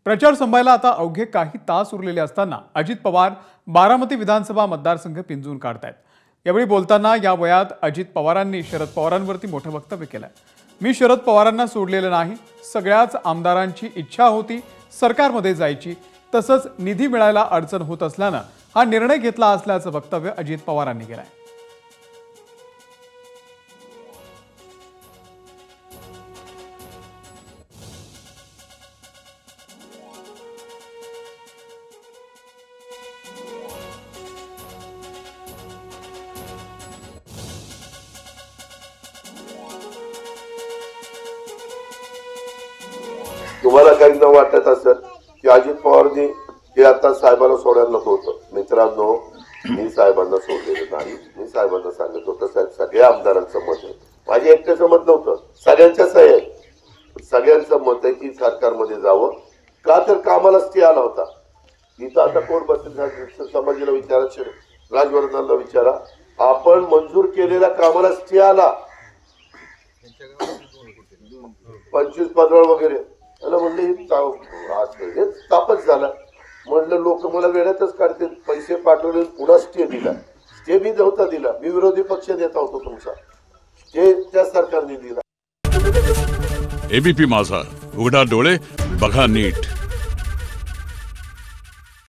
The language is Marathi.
प्रचार संपायला आता अवघे काही तास उरलेले असताना अजित पवार बारामती विधानसभा मतदारसंघ पिंजून काढतायत। यावेळी बोलताना या वयात अजित पवारांनी शरद पवारांवरती मोठं वक्तव्य केलंय। मी शरद पवारांना सोडलेलं नाही, सगळ्याच आमदारांची इच्छा होती सरकारमध्ये जायची, तसंच निधी मिळायला अडचण होत असल्यानं हा निर्णय घेतला असल्याचं वक्तव्य अजित पवारांनी केलंय। तुम्हाला काही न वाटत असेल की अजित पवारनी हे आता साहेबांना सोडायला नको होतं। मित्रांनो, मी साहेबांना सोडलेलं नाही। मी साहेबांना सांगत होतं, साहेब सगळ्या आमदारांचं मत आहे, माझे एकट्याचं मत नव्हतं, सगळ्यांच्याच आहे। सगळ्यांचं मत आहे की सरकारमध्ये जावं, का तर कामाला स्टे आला होता। इथं आता कोण बसेल समाजाला विचारा, राजवर्धनला विचारा, आपण मंजूर केलेल्या कामाला स्टे आला 25-15 वगैरे। मला म्हणलं तापच झाला, म्हणलं लोक मला वेळातच काढतील, पैसे पाठवले, पुन्हा स्टे दिला, स्टे बी नव्हता दिला, मी विरोधी पक्ष नेता होतो तुमचा, स्टे त्या सरकारने दिला। एबीपी माझा, उघडा डोळे बघा नीट।